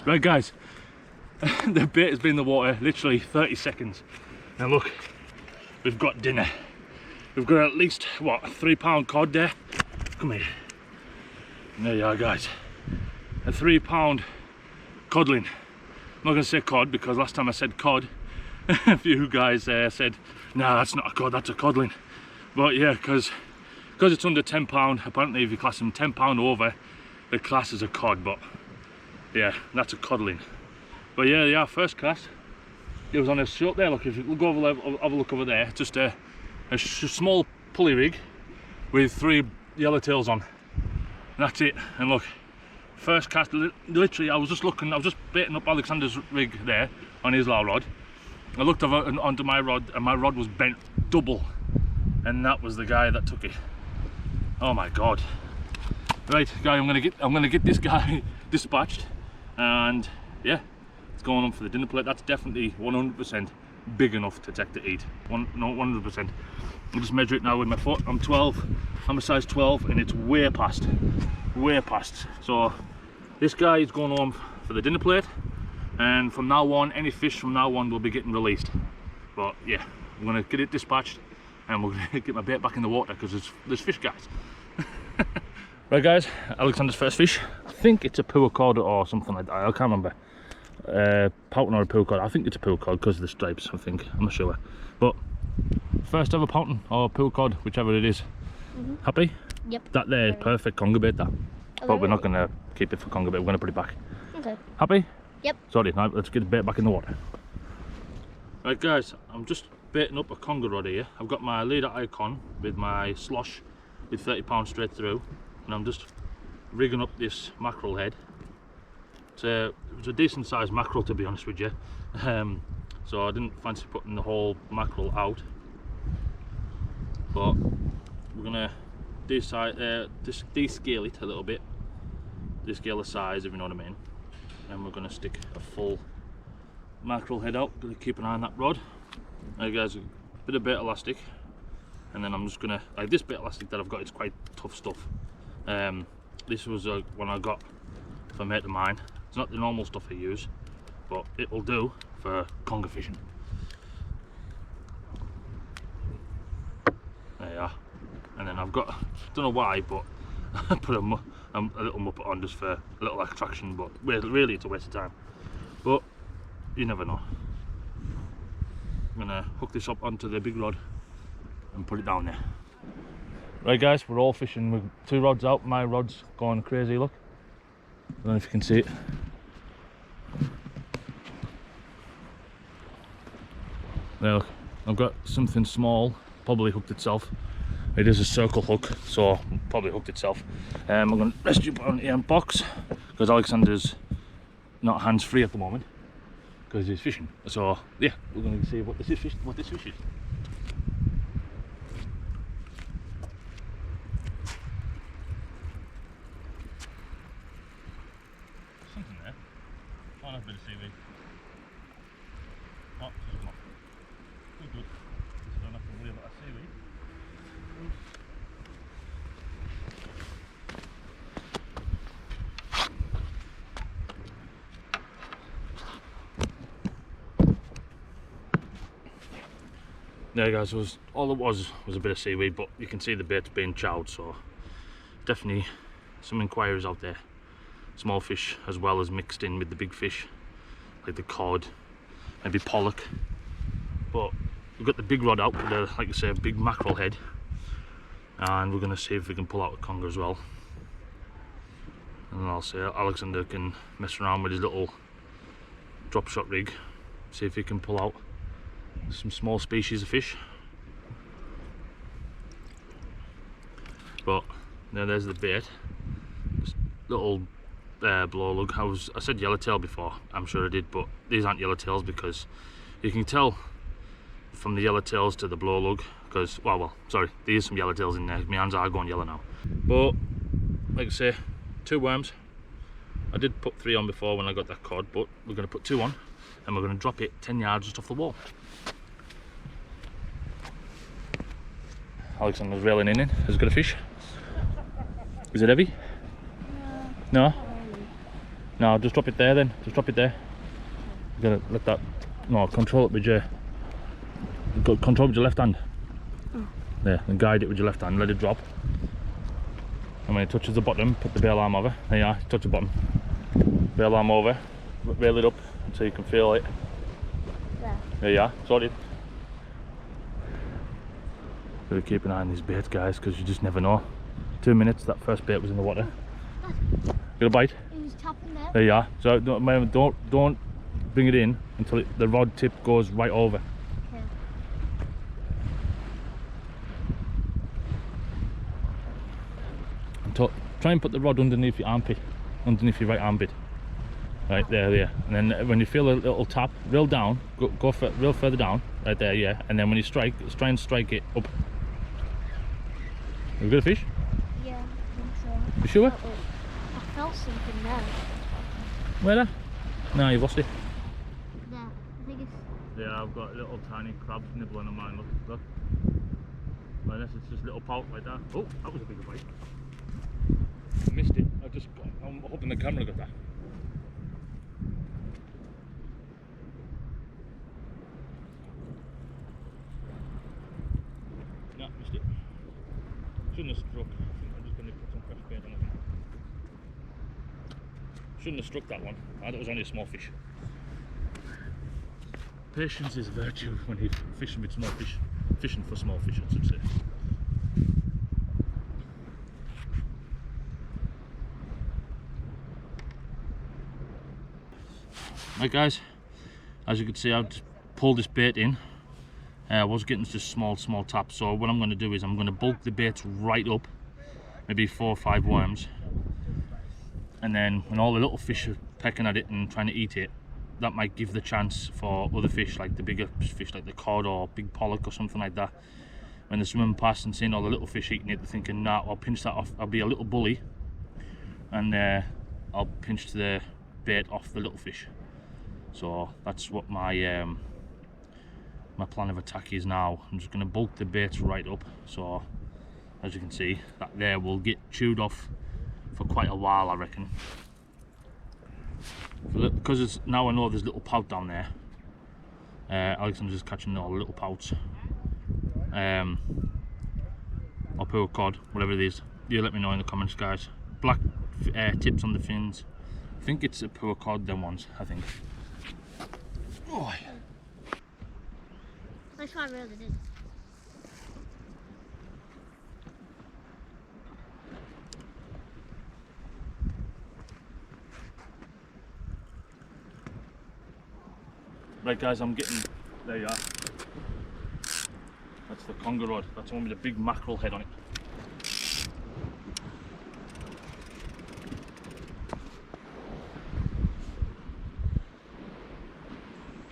Right guys, the bait has been in the water literally 30 seconds. And look, we've got dinner. We've got at least, what, a 3-pound cod there? Come here. And there you are guys. A 3-pound codling. I'm not going to say cod because last time I said cod, a few guys said, nah, that's not a cod, that's a codling. But yeah, because it's under £10, apparently if you class them £10 over, the class is a cod, but yeah, that's a codling. But yeah, first class. It was on a short there, look, if you go over, have a look over there, just a small pulley rig with 3 yellowtails on. And that's it, and look, first cast, literally I was just baiting up Alexander's rig there on his low rod. I looked over onto my rod and my rod was bent double, and that was the guy that took it. Oh my god. Right guy, I'm gonna get this guy dispatched, and yeah, it's going on for the dinner plate. That's definitely 100% big enough to take to eat. 100%. I'll just measure it now with my foot. I'm a size 12 and it's way past. So this guy is going home for the dinner plate, and from now on, any fish from now on will be getting released. But yeah, I'm gonna get it dispatched and we're gonna get my bait back in the water because there's fish, guys. Right guys, Alexander's first fish. I think it's a poor cod or something like that, I can't remember. Pouton or a poor cod. I think it's a poor cod because of the stripes, I think, I'm not sure. But first ever pouton or poor cod, whichever it is. Happy? Yep. That there is perfect conger bait, that. But we're not going to keep it for conger bait, we're going to put it back. Okay. Happy? Yep. Sorry, now let's get the bait back in the water. Right guys, I'm just baiting up a conger rod here. I've got my leader icon with my slosh with 30 pounds straight through, and I'm just rigging up this mackerel head. It was a decent sized mackerel, to be honest with you, so I didn't fancy putting the whole mackerel out, but we're gonna descale it a little bit, descale the size, if you know what I mean, and we're gonna stick a full mackerel head out. Gonna keep an eye on that rod. Now guys, a bit of bait elastic, and then I'm just gonna, like this bait elastic that I've got, it's quite tough stuff. This was one I got for a mate of mine. It's not the normal stuff I use, but it will do for conger fishing. There you are. And then I've got, don't know why, but I put a little muppet on just for a little attraction, but really it's a waste of time. But you never know. I'm gonna hook this up onto the big rod and put it down there. Right guys, we're all fishing with 2 rods out. My rod's going crazy, look. I don't know if you can see it. There, look, I've got something small, probably hooked itself. It is a circle hook, so probably hooked itself. I'm going to rest you on the box because Alexander's not hands-free at the moment because he's fishing. So yeah, we're going to see what this fish is. Something there. Oh, that's a bit of seaweed. Oh, it's just come off. Good. So don't have to worry about that seaweed. There guys, all it was a bit of seaweed, but you can see the bait's being chowed, so definitely some inquiries out there. Small fish as well as mixed in with the big fish, like the cod, maybe pollock. But we've got the big rod out with a, like I say, a big mackerel head, and we're going to see if we can pull out a conger as well. And then I'll say Alexander can mess around with his little drop shot rig, see if he can pull out some small species of fish. But now there's the bait, this little blow lug. I said yellowtail before, I'm sure I did, but these aren't yellowtails because you can tell from the yellowtails to the blow lug, because well sorry, there is some yellowtails in there. My hands are going yellow now. But like I say, 2 worms. I did put 3 on before when I got that cod, but we're going to put 2 on and we're going to drop it 10 yards just off the wall. Alexander's reeling in. Has it got a fish? Is it heavy? No. No, just drop it there then. Just drop it there. You gotta let that. No, control it with your. Control with your left hand. Oh. There, and guide it with your left hand. Let it drop. And when it touches the bottom, put the bail arm over. There you are. Touch the bottom. Bail arm over. Rail it up until you can feel it. There. There you are. Sorted. Gotta keep an eye on these baits, guys, because you just never know. 2 minutes. That first bait was in the water. Got a bite. It was tapping there. There you are. So don't bring it in until the rod tip goes right over. Okay. Try and put the rod underneath your armpit, underneath your right armpit. Right there. And then when you feel a little tap, reel down, reel further down, right there, yeah. And then when you strike, try and strike it up. Have you got a fish? Yeah, I think so. You sure? I felt something there. Where? No, you've lost it. There. I think it's. Yeah, I've got little tiny crabs nibbling on mine. Look. Unless it's just little pout like that. Oh, that was a bigger bite. I missed it. I'm hoping the camera got that. No, missed it. Shouldn't have struck. I think I'm just going to put some fresh bait on it. Shouldn't have struck that one. Ah, that was only a small fish. Patience is virtue when you're fishing with small fish. Fishing for small fish, I should say. Right guys, as you can see, I've just pulled this bait in. I was getting just small taps, so what I'm going to do is I'm going to bulk the bait right up, maybe 4 or 5 worms, and then when all the little fish are pecking at it and trying to eat it, that might give the chance for other fish, like the bigger fish like the cod or big pollock or something like that, when they're swimming past and seeing all the little fish eating it, they're thinking, nah, I'll pinch that off, I'll be a little bully, and I'll pinch the bait off the little fish. So that's what my my plan of attack is now. I'm just going to bulk the bait right up, so as you can see, that there will get chewed off for quite a while, I reckon. Because it's, now I know there's little pout down there. Alexander's just catching all the little pouts. Or poor cod, whatever it is. You let me know in the comments, guys. Black tips on the fins. I think it's a poor cod, them ones, I think. Oh. That's what I really did. Right guys, I'm getting, there you are. That's the conger rod. That's the one with a big mackerel head on it.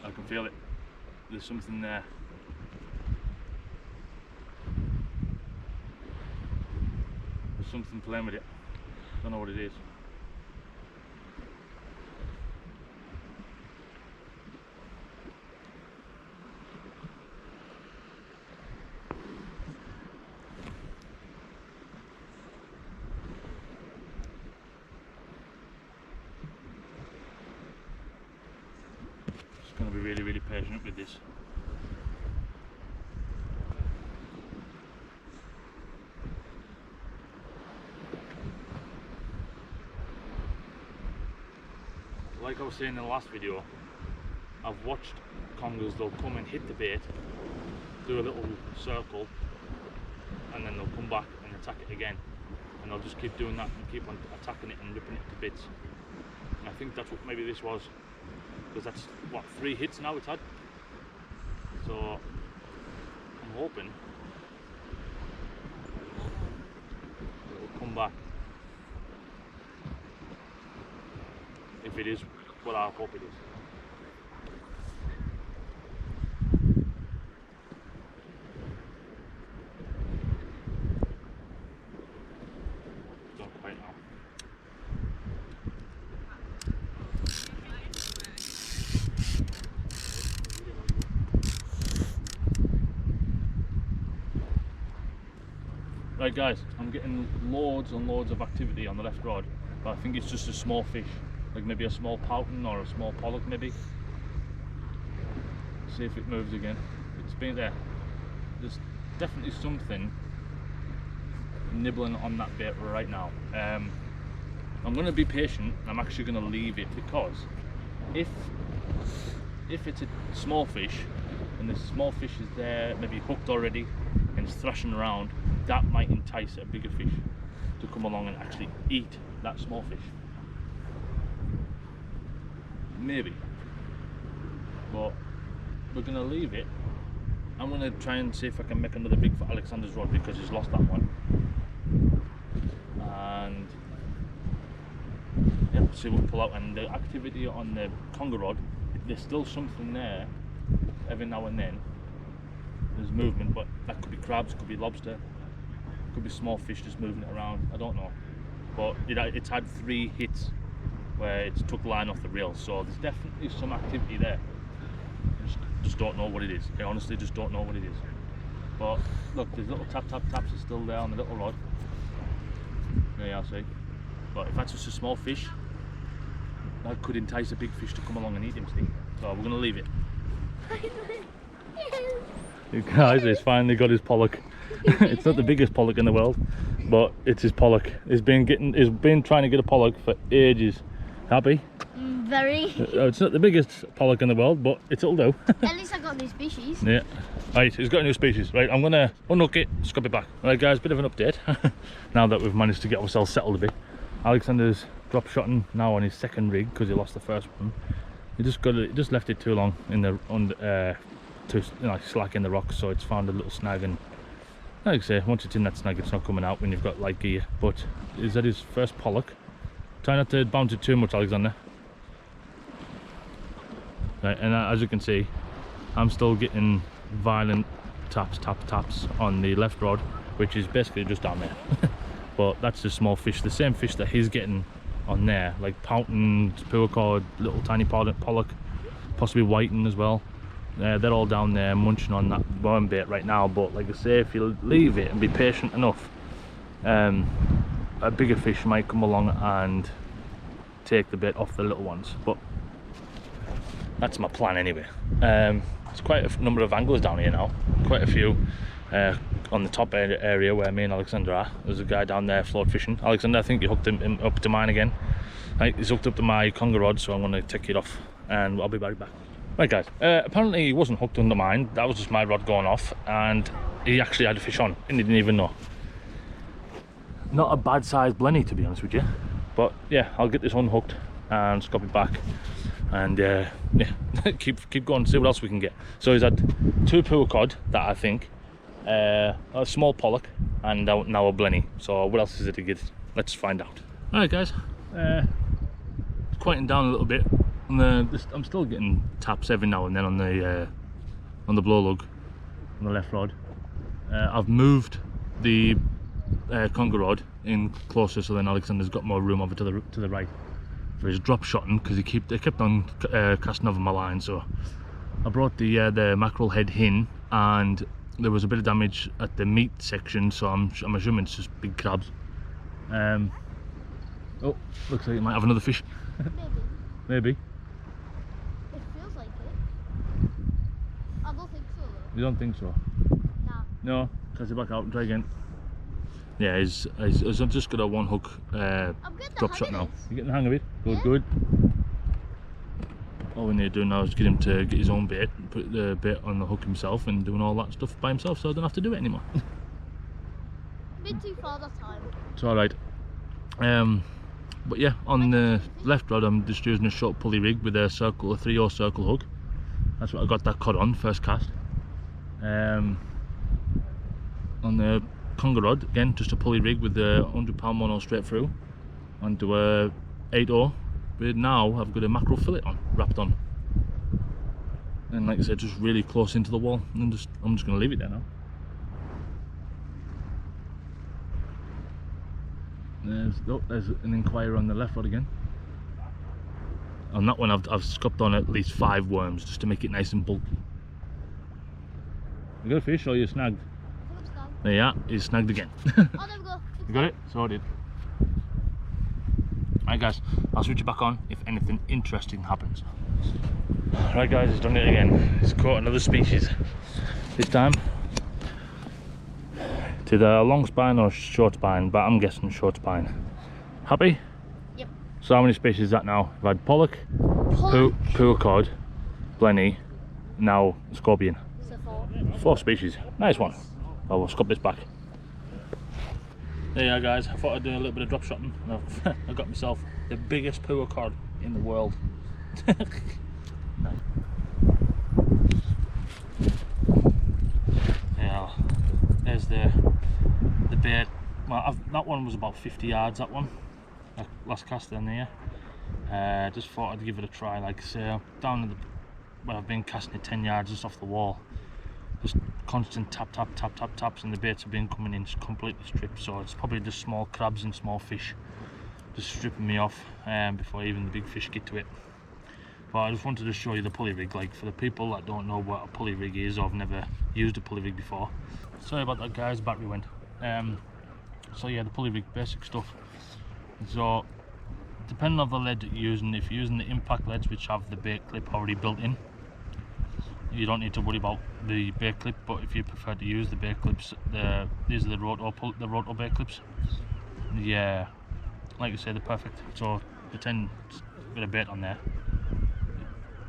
I can feel it. There's something there. There's something playing with it. Don't know what it is. Just going to be really patient with this. Like I was saying in the last video, I've watched congers, they'll come and hit the bait, do a little circle, and then they'll come back and attack it again. And they'll just keep doing that and keep on attacking it and ripping it to bits. And I think that's what maybe this was, because that's what, 3 hits now it's had. So I'm hoping it'll come back. If it is what I hope it is. Don't quite know. Right guys, I'm getting loads and loads of activity on the left rod, but I think it's just a small fish. like maybe a small pouton or a small pollock maybe. See if it moves again. It's been there. There's definitely something nibbling on that bait right now. I'm going to be patient. I'm actually going to leave it, because if it's a small fish and the small fish is there, maybe hooked already and it's thrashing around, that might entice a bigger fish to come along and actually eat that small fish. Maybe. But we're going to leave it. I'm going to try and see if I can make another big for Alexander's rod, because he's lost that one. And yeah, see what we pull out. And the activity on the conger rod, there's still something there every now and then. There's movement, but that could be crabs, could be lobster, could be small fish just moving it around. I don't know. But it's had 3 hits where it's took line off the reel, so there's definitely some activity there. Just don't know what it is. I honestly just don't know what it is. But look, there's little taps are still there on the little rod. There you are, see. But if that's just a small fish, that could entice a big fish to come along and eat him, see. So we're gonna leave it. You guys, he's finally got his pollock. It's not the biggest pollock in the world, but it's his pollock. He's been trying to get a pollock for ages. Happy? Very. It's not the biggest pollock in the world, but it'll do. At least I got new species. Yeah. Right, he's got a new species. Right, I'm gonna unhook it, scrub it back. Right guys, bit of an update. Now that we've managed to get ourselves settled a bit. Alexander's drop shotting now on his second rig because he lost the first one. He just left it too long in the slack in the rocks, so it's found a little snag, and like I say, once it's in that snag, it's not coming out when you've got light gear. But is that his first pollock? Try not to bounce it too much, Alexander. Right, and as you can see, I'm still getting violent taps on the left rod, which is basically just down there. But that's the small fish, the same fish that he's getting on there, like pouton, poor cod, little tiny pollock, possibly whiting as well. They're all down there munching on that worm bait right now. But like I say, if you leave it and be patient enough, a bigger fish might come along and take the bait off the little ones. But that's my plan anyway. There's quite a number of anglers down here now, quite a few. On the top area where me and Alexander are, there's a guy down there float fishing. Alexander, I think you hooked him up to mine again. Right, he's hooked up to my conger rod, so I'm going to take it off and I'll be right back. Right guys, apparently he wasn't hooked under mine, that was just my rod going off, and he actually had a fish on and he didn't even know. Not a bad sized blenny, to be honest with you, but yeah, I'll get this unhooked and scrub it back, and yeah, keep going, see what else we can get. So he's had 2 poor cod that I think, a small pollock, and now a blenny. So what else is it to get? Let's find out. Alright guys, it's quieting down a little bit. I'm still getting taps every now and then on the blow lug on the left rod. I've moved the conger rod in closer, so then Alexander's got more room over to the right for his drop shotting, because they kept on casting over my line. So I brought the mackerel head in, and there was a bit of damage at the meat section, so I'm assuming it's just big crabs. Oh, looks like it might have another fish. Maybe. It feels like it. I don't think so though. You don't think so? Nah. No, cast it back out and try again. Yeah, he's just got a one hook drop shot now. You getting the hang of it? Good, yeah. Good. All we need to do now is get him to get his own bait, put the bait on the hook himself, and doing all that stuff by himself, so I don't have to do it anymore. A bit too far that time. It's alright. But yeah, on the left rod I'm just using a short pulley rig with a 3/0 circle hook. That's what I got that cod on, first cast. On the conger rod, again, just a pulley rig with a 100-pound mono straight through onto a 8/0. But now I've got a mackerel fillet wrapped on, and like I said, just really close into the wall, and I'm just going to leave it there now. There's an inquirer on the left rod again. On that one I've scupped on at least 5 worms just to make it nice and bulky. You got a fish or you snagged? I think I'm snagged. There you are, he's snagged again. Oh, there we go. You got it? So I did. Right guys, I'll switch it back on if anything interesting happens. Right guys, he's done it again. He's caught another species. This time to the long spine or short spine, but I'm guessing short spine. Happy? Yep. So how many species is that now? We've had pollock, poor cod, blenny, now scorpion. So 4. 4 species. Nice one. Oh, we'll scoop this back. There you are guys, I thought I'd do a little bit of drop shotting. I got myself the biggest poor cod in the world. Yeah, there's the bait. Well, that one was about 50 yards, that one. Last cast in there. Just thought I'd give it a try, like I say, down at the, well, I've been casting it 10 yards just off the wall. Just constant taps, and the baits have been coming in completely stripped, so it's probably just small crabs and small fish just stripping me off before even the big fish get to it. But I just wanted to show you the pulley rig, like for the people that don't know what a pulley rig is or have never used a pulley rig before. Sorry about that guys, battery went. So yeah, the pulley rig, basic stuff. So depending on the lead that you're using, if you're using the impact leads which have the bait clip already built in, you don't need to worry about the bait clip. But if you prefer to use the bait clips, these are the rotor bait clips. Yeah, like I say, they're perfect. So pretend a bit of bait on there.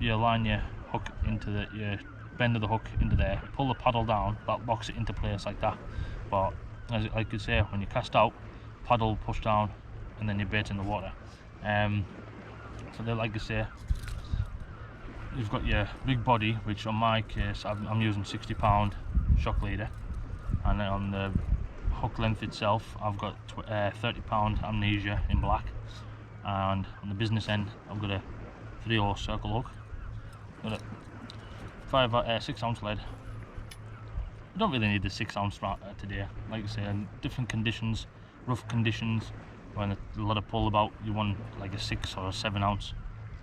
You line your hook into your bend of the hook into there, pull the paddle down, that locks it into place like that. But as I could say, when you cast out, paddle push down, and then you bait in the water. So they're, like I say, you've got your big body, which on my case I'm using 60 pound shock leader, and then on the hook length itself I've got 30 pound amnesia in black, and on the business end I've got a 3/0 circle hook. Got a 6 ounce lead. I don't really need the 6 ounce today. Like I say, in different conditions, rough conditions, when a lot of pull about, you want like a 6 or a 7 ounce.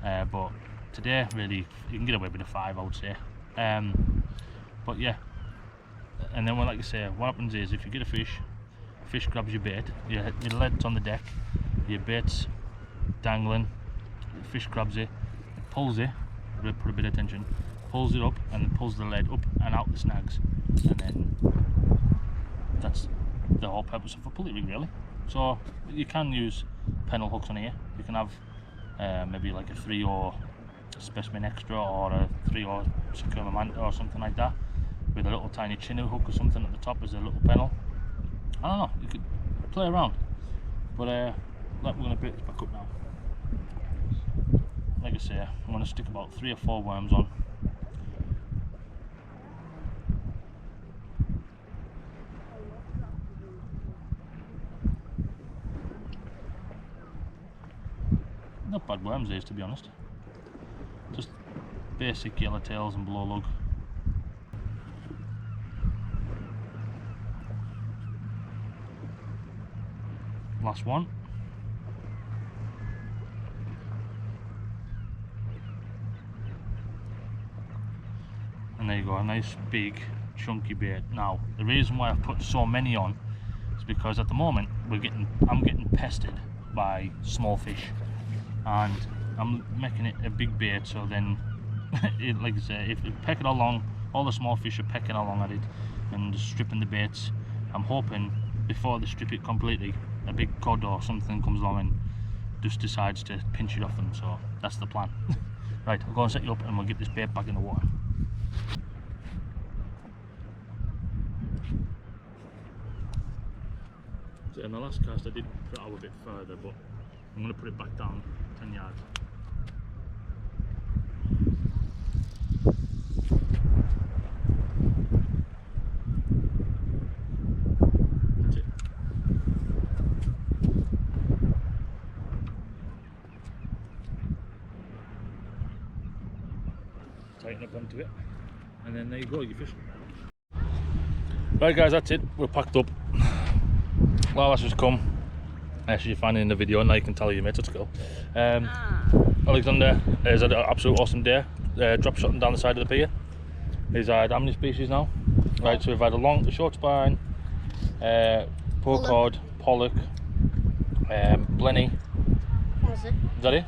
But today, really, you can get away with a 5, I would say. But yeah, and then, like I say, what happens is if you get a fish grabs your bait, your lead's on the deck, your bait's dangling, the fish grabs it, pulls it, put a bit of tension, pulls it up, and pulls the lead up and out the snags, and then that's the whole purpose of a pulley rig, really. So you can use pennel hooks on here. You can have maybe like a 3/0 specimen extra or a 3/0 securement manta or something like that, with a little tiny chinook hook or something at the top as a little pennel. I don't know, you could play around. But we're going to bait this back up now. Like I say, I'm going to stick about 3 or 4 worms on. Not bad worms these, to be honest. Just basic yellowtails and blow lug. Last one. And there you go, a nice big chunky bait. Now the reason why I've put so many on is because at the moment I'm getting pestered by small fish, and I'm making it a big bait, so then like I say, if it pecking along, all the small fish are pecking along at it and stripping the baits. I'm hoping before they strip it completely, a big cod or something comes along and just decides to pinch it off them. So that's the plan. Right, I'll go and set you up and we'll get this bait back in the water. So in the last cast I did put it out a bit further, but I'm going to put it back down 10 yards. That's it. Tighten up onto it, and then there you go, your fish. Right guys, that's it, we're packed up. Well, that's just come. As you find in the video, now you can tell your mates at school. Alexander has had an absolute awesome day, drop shotting down the side of the pier. He's had how many species now? Right, so we've had a short spine, poor cod, pollock, blenny, That's it. Is that it?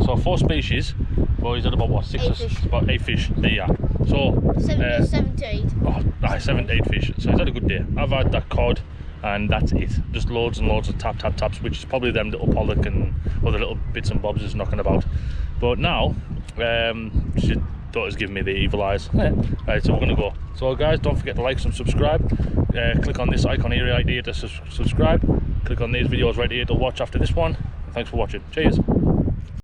So 4 species, well, he's at about what, 6 8 or fish. about 8 fish. There you are. So 7 to 8. oh, 7 to 8 fish. So he's had a good day. I've had that cod, and that's it. Just loads and loads of taps, which is probably them little pollock and other little bits and bobs is knocking about. But now, she daughter's giving me the evil eyes. Right, so we're gonna go. So guys, don't forget to like and subscribe. Click on this icon here right here to subscribe. Click on these videos right here to watch after this one. And thanks for watching. Cheers.